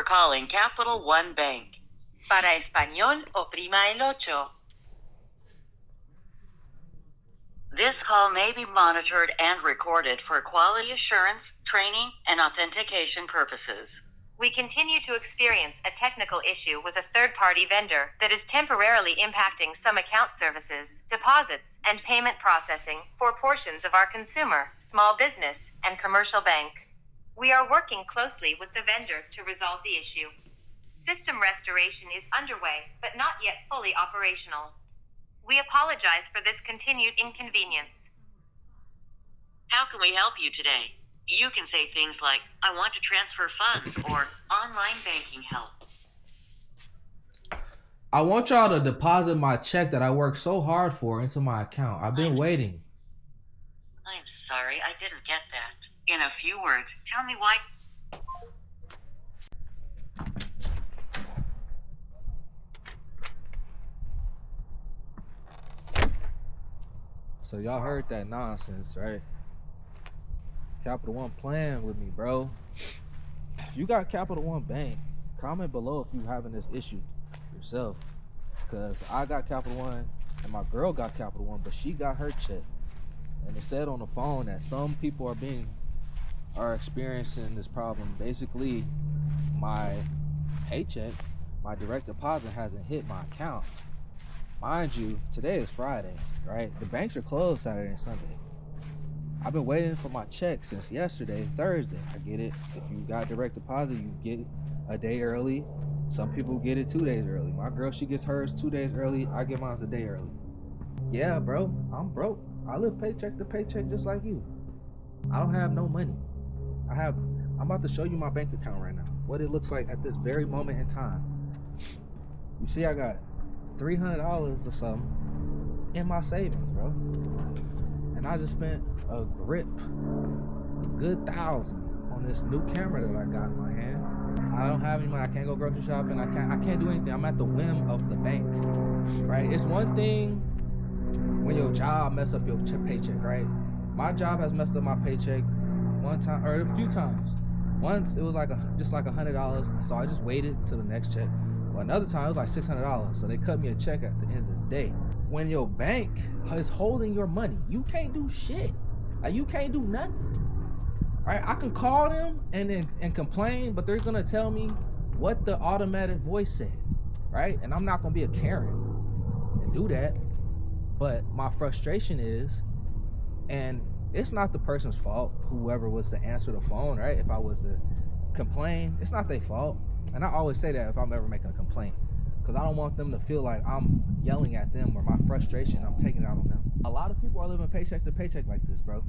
calling Capital One Bank. Para español, oprima el ocho. This call may be monitored and recorded for quality assurance, training, and authentication purposes. We continue to experience a technical issue with a third-party vendor that is temporarily impacting some account services, deposits, and payment processing for portions of our consumer, small business, and commercial bank. We are working closely with the vendor to resolve the issue. System restoration is underway, but not yet fully operational. We apologize for this continued inconvenience. How can we help you today? You can say things like, I want to transfer funds, or online banking help. I want y'all to deposit my check that I worked so hard for into my account. I've been waiting. I'm sorry, I didn't get that. In a few words, tell me why. So y'all heard that nonsense, right? Capital One playing with me, bro. If you got Capital One Bank, comment below if you having this issue yourself. Cause I got Capital One and my girl got Capital One, but she got her check. And it said on the phone that some people are experiencing this problem. Basically, my paycheck, my direct deposit hasn't hit my account. Mind you, today is Friday, right? The banks are closed Saturday and Sunday. I've been waiting for my check since yesterday, Thursday. I get it. If you got direct deposit, you get it a day early. Some people get it 2 days early. My girl, she gets hers 2 days early. I get mine a day early. Yeah, bro, I'm broke. I live paycheck to paycheck just like you. I don't have no money. I'm about to show you my bank account right now. What it looks like at this very moment in time. You see, I got $300 or something in my savings, bro. And I just spent a good $1,000 on this new camera that I got in my hand. I don't have any money. I can't go grocery shopping. I can't do anything. I'm at the whim of the bank, right? It's one thing when your job mess up your paycheck, right? My job has messed up my paycheck one time or a few times. Once it was just like $100, so I just waited till the next check. But another time it was like $600, so they cut me a check at the end of the day. When your bank is holding your money, you can't do shit. Like, you can't do nothing. All right, I can call them and complain, but they're gonna tell me what the automatic voice said, right? And I'm not gonna be a Karen and do that. But my frustration is, and it's not the person's fault, whoever was to answer the phone, right? If I was to complain, it's not their fault. And I always say that if I'm ever making a complaint, because I don't want them to feel like I'm yelling at them or my frustration, I'm taking it out on them. A lot of people are living paycheck to paycheck like this, bro.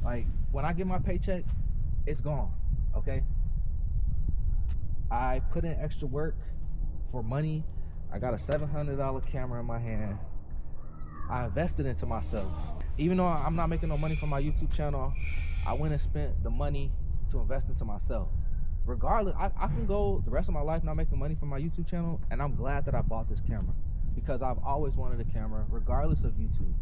Like, when I get my paycheck, it's gone, okay? I put in extra work for money. I got a $700 camera in my hand. I invested into myself. Even though I'm not making no money from my YouTube channel, I went and spent the money to invest into myself. Regardless, I can go the rest of my life not making money from my YouTube channel, and I'm glad that I bought this camera because I've always wanted a camera, regardless of YouTube.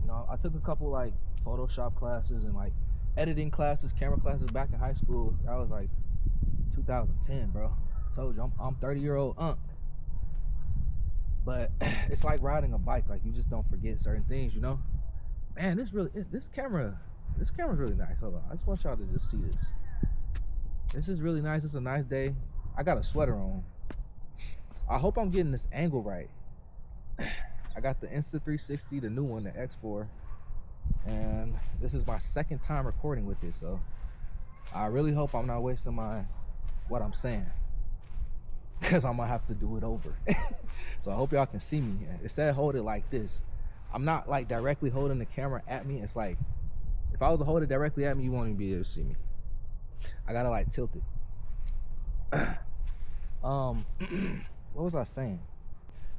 You know, I took a couple like Photoshop classes and like editing classes, camera classes back in high school. That was like 2010, bro. I told you, I'm 30-year-old unk. But it's like riding a bike. Like, you just don't forget certain things, you know? Man, this camera's really nice. Hold on, I just want y'all to just see this. This is really nice. It's a nice day. I got a sweater on. I hope I'm getting this angle right. I got the Insta360, the new one, the X4. And this is my second time recording with it, so I really hope I'm not wasting what I'm saying, because I'm gonna have to do it over. So I hope y'all can see me. It said hold it like this. I'm not like directly holding the camera at me. It's like, if I was to hold it directly at me, you won't even be able to see me. I gotta like tilt it. What was I saying?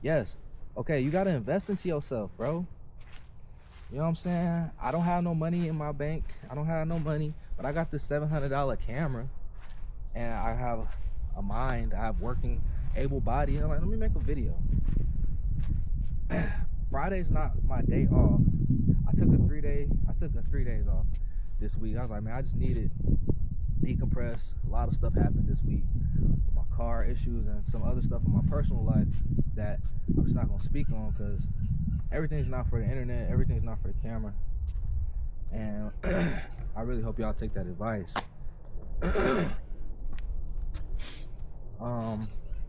Yes, okay, you gotta invest into yourself, bro. You know what I'm saying? I don't have no money in my bank. I don't have no money, but I got this $700 camera, and I have a mind. I have working, able body. I'm like, let me make a video. Friday's not my day off. I took 3 days off this week. I was like, man, I just needed decompress. A lot of stuff happened this week. My car issues and some other stuff in my personal life that I'm just not gonna speak on because everything's not for the internet, everything's not for the camera. And I really hope y'all take that advice.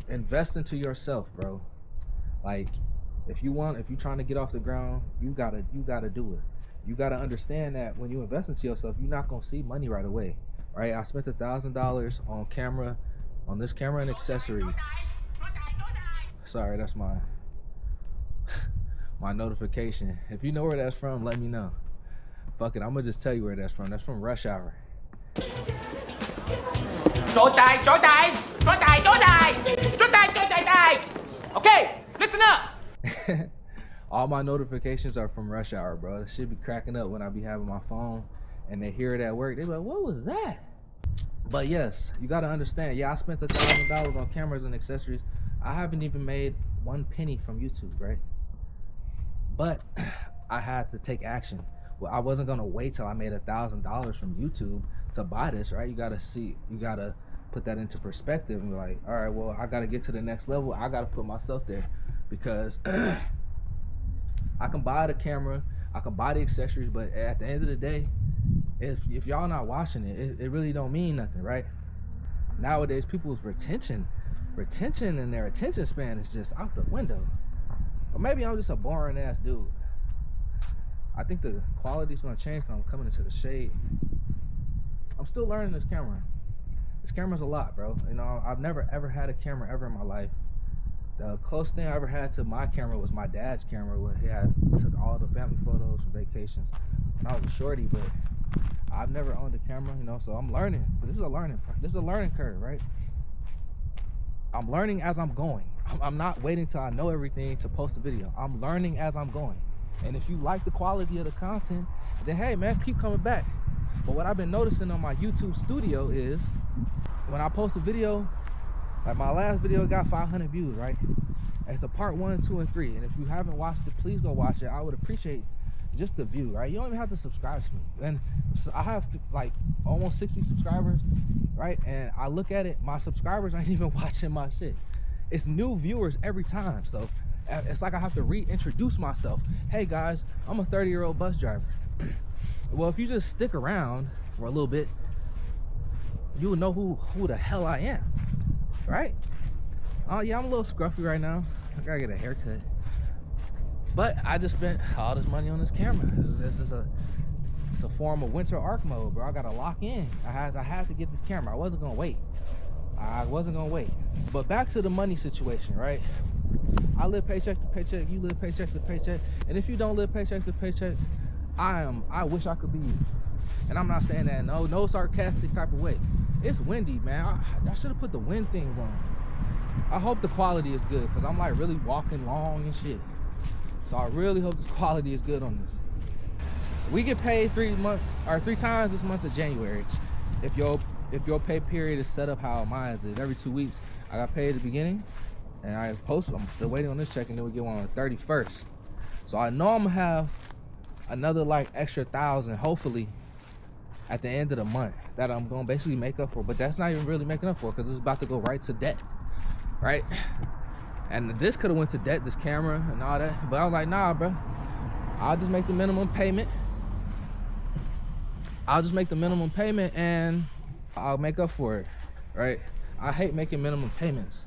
Invest into yourself, bro. Like, if you're trying to get off the ground, you gotta do it. You gotta understand that when you invest into yourself, you're not gonna see money right away, right? I spent $1,000 on this camera and accessory. Sorry, that's my notification. If you know where that's from, let me know. Fuck it, I'm gonna just tell you where that's from. That's from Rush Hour. Okay, listen up. All my notifications are from Rush Hour, bro. It should be cracking up when I be having my phone and they hear it at work. They be like, what was that? But yes, you gotta understand. Yeah, I spent $1,000 on cameras and accessories. I haven't even made 1 penny from YouTube, right? But I had to take action. Well, I wasn't gonna wait till I made $1,000 from YouTube to buy this, right? You gotta put that into perspective and be like, all right, well, I gotta get to the next level. I gotta put myself there because I can buy the camera, I can buy the accessories, but at the end of the day, if y'all not watching it really don't mean nothing, right? Nowadays, people's retention and their attention span is just out the window. Or maybe I'm just a boring ass dude. I think the quality's gonna change when I'm coming into the shade. I'm still learning this camera. This camera's a lot, bro. You know, I've never ever had a camera ever in my life. The closest thing I ever had to my camera was my dad's camera, where he took all the family photos from vacations when I was a shorty, but I've never owned a camera, you know, so I'm learning. But this is a learning curve, right? I'm learning as I'm going. I'm not waiting till I know everything to post a video. I'm learning as I'm going. And if you like the quality of the content, then hey man, keep coming back. But what I've been noticing on my YouTube studio is when I post a video, like my last video got 500 views, right? It's a part 1, 2, and 3. And if you haven't watched it, please go watch it. I would appreciate just the view, right? You don't even have to subscribe to me. And so I have like almost 60 subscribers, right? And I look at it, my subscribers aren't even watching my shit. It's new viewers every time. So it's like I have to reintroduce myself. Hey guys, I'm a 30-year-old bus driver. Well, if you just stick around for a little bit, you will know who the hell I am, right? Oh yeah, I'm a little scruffy right now. I gotta get a haircut. But I just spent all this money on this camera. It's a form of winter arc mode, bro. I gotta lock in. I had to get this camera. I wasn't gonna wait. But back to the money situation, right? I live paycheck to paycheck. You live paycheck to paycheck. And if you don't live paycheck to paycheck, I wish I could be you. And I'm not saying that in no sarcastic type of way. It's windy, man. I should have put the wind things on. I hope the quality is good because I'm like really walking long and shit. So I really hope this quality is good on this. We get paid 3 times this month of January. If your pay period is set up how mine is, every 2 weeks, I got paid at the beginning and I'm still waiting on this check, and then we get one on the 31st. So I know I'm gonna have another like extra 1,000 hopefully at the end of the month that I'm gonna basically make up for, but that's not even really making up for because it's about to go right to debt, right? And this could have went to debt, this camera and all that, but I'm like, nah, bro, I'll just make the minimum payment. And I'll make up for it, right? I hate making minimum payments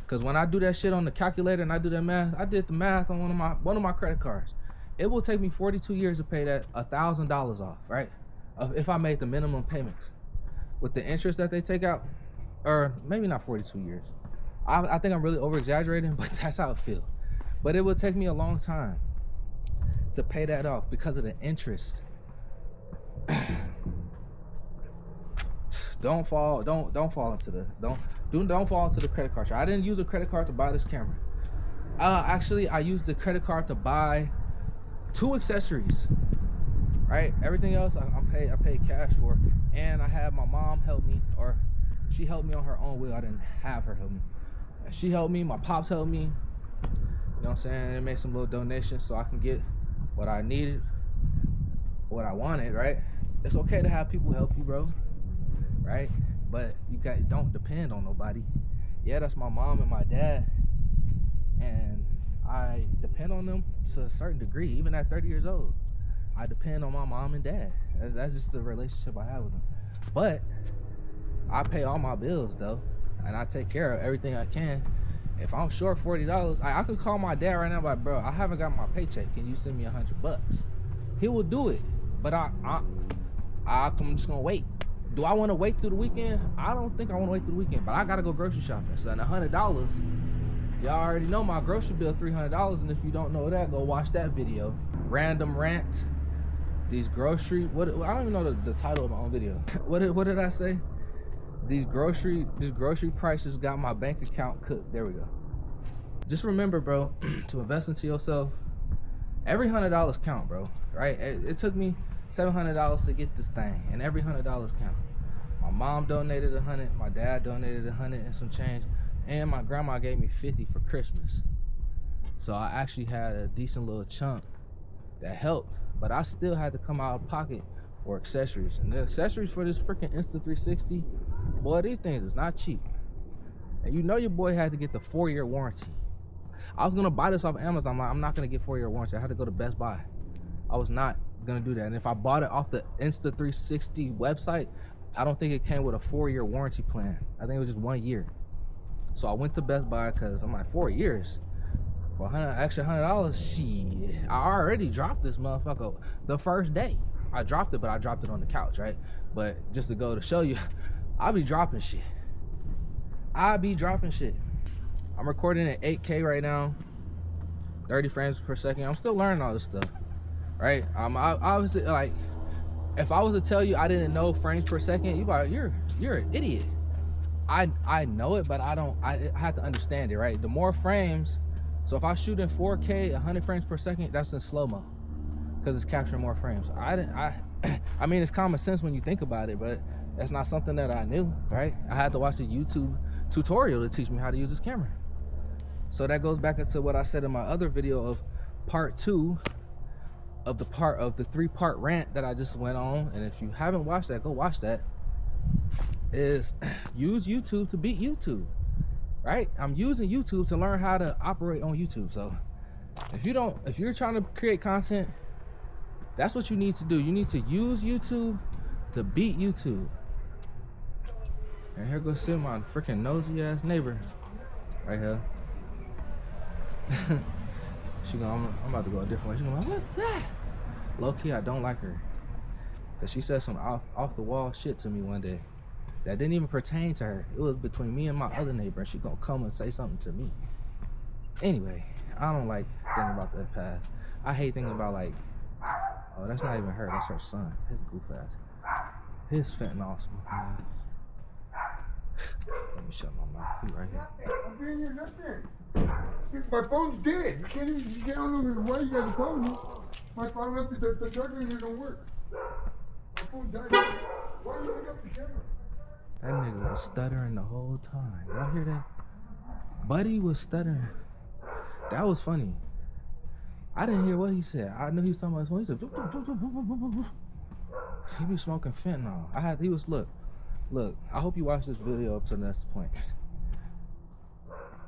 because when I do that shit on the calculator and I do that math, I did the math on one of my credit cards. It will take me 42 years to pay that $1,000 off, right? If I made the minimum payments with the interest that they take out, or maybe not 42 years. I think I'm really over exaggerating, but that's how it feels. But it will take me a long time to pay that off because of the interest. Don't fall into the credit card. I didn't use a credit card to buy this camera. Actually, I used the credit card to buy 2 accessories. Right? Everything else I paid cash for, and I had my mom help me, or she helped me on her own will. I didn't have her help me. She helped me. My pops helped me. You know what I'm saying? They made some little donations so I can get what I needed, what I wanted. Right? It's okay to have people help you, bro. right? But don't depend on nobody. Yeah, that's my mom and my dad, and I depend on them to a certain degree. Even at 30 years old, I depend on my mom and dad. That's just the relationship I have with them. But I pay all my bills though, and I take care of everything I can. If I'm short $40, I could call my dad right now, like, bro, I haven't got my paycheck. Can you send me $100? He will do it, but I'm just gonna wait. Do I want to wait through the weekend? I don't think I want to wait through the weekend, but I gotta go grocery shopping. So $100, y'all already know my grocery bill $300, and if you don't know that, go watch that video. Random rant. These grocery, I don't even know the title of my own video. What did I say? These grocery prices got my bank account cooked. There we go. Just remember, bro, to invest into yourself. Every $100 count, bro. Right? It took me $700 to get this thing, and every $100 count. My mom donated $100, my dad donated $100 and some change, and my grandma gave me $50 for Christmas. So I actually had a decent little chunk that helped, but I still had to come out of pocket for accessories. And the accessories for this freaking Insta360, boy, these things is not cheap. And you know your boy had to get the 4-year warranty. I was gonna buy this off Amazon. I'm not gonna get 4-year warranty. I had to go to Best Buy. I was not gonna do that. And if I bought it off the Insta360 website, I don't think it came with a 4-year warranty plan. I think it was just 1 year. So I went to Best Buy because I'm like, 4 years for extra $100. Shit, I already dropped this motherfucker the first day. I dropped it, but I dropped it on the couch, right? But just to go to show you, I be dropping shit. I'm recording at 8K right now, 30 frames per second. I'm still learning all this stuff, right? I obviously, like, if I was to tell you I didn't know frames per second, you're an idiot. I know it, but I have to understand it, right? The more frames, so if I shoot in 4K, 100 frames per second, that's in slow-mo, because it's capturing more frames. I mean, it's common sense when you think about it, but that's not something that I knew, right? I had to watch a YouTube tutorial to teach me how to use this camera. So that goes back into what I said in my other video of part 2 of the 3-part rant that I just went on. And if you haven't watched that, go watch that. Is use YouTube to beat YouTube, right? I'm using YouTube to learn how to operate on YouTube. So if you're trying to create content, that's what you need to do. You need to use YouTube to beat YouTube. And here goes sit my freaking nosy ass neighbor right here. I'm about to go a different way. She gonna be like, what's that? Low key, I don't like her, cause she said some off the wall shit to me one day that didn't even pertain to her. It was between me and my other neighbor, and she gonna come and say something to me. Anyway, I don't like thinking about that past. I hate thinking about, like, oh, that's not even her, that's her son. His goof ass. His fentanyl smoking ass. Let me shut my mouth. He right here. I'm being here nothing. My phone's dead. You can't even, I don't know why you guys are calling me. My phone left the charger in here don't work. My phone died. Why do you pick up the camera? That nigga was stuttering the whole time. Y'all hear that? Buddy was stuttering. That was funny. I didn't hear what he said. I knew he was talking about his phone. He said, he be smoking fentanyl. Look, I hope you watch this video up to the next point.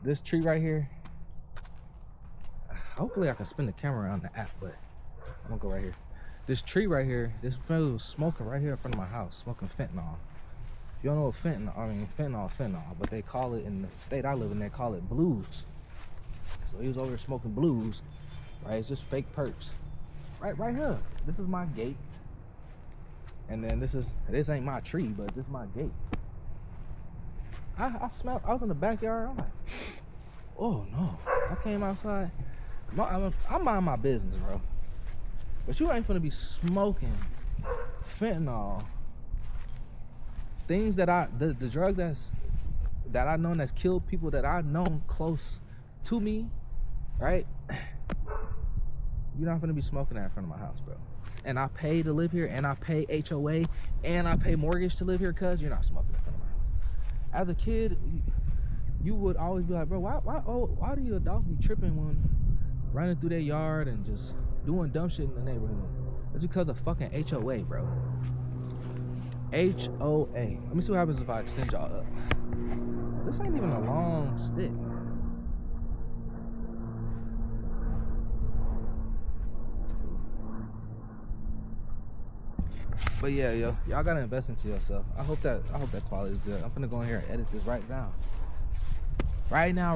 This tree right here, hopefully I can spin the camera around the app, but I'm gonna go right here. This tree right here, this fellow was smoking right here in front of my house, smoking fentanyl. If you don't know what fentanyl, but they call it, in the state I live in, they call it blues. So he was over here smoking blues, right? It's just fake perks. Right here. This is my gate. And then this ain't my tree, but this is my gate. I smelled, I was in the backyard, I'm like, oh no. I came outside. I mind my business, bro. But you ain't finna be smoking fentanyl. Things that the drug that I know that's killed people that I know close to me, right? You're not gonna be smoking that in front of my house, bro. And I pay to live here, and I pay HOA, and I pay mortgage to live here, cuz you're not smoking in front of my house. As a kid, you would always be like, bro, why do you adults be tripping when running through their yard and just doing dumb shit in the neighborhood? It's because of fucking HOA, bro. HOA. Let me see what happens if I extend y'all up. This ain't even a long stick. But yeah, yo, y'all gotta invest into yourself. I hope that quality is good. I'm finna go in here and edit this right now. Right now.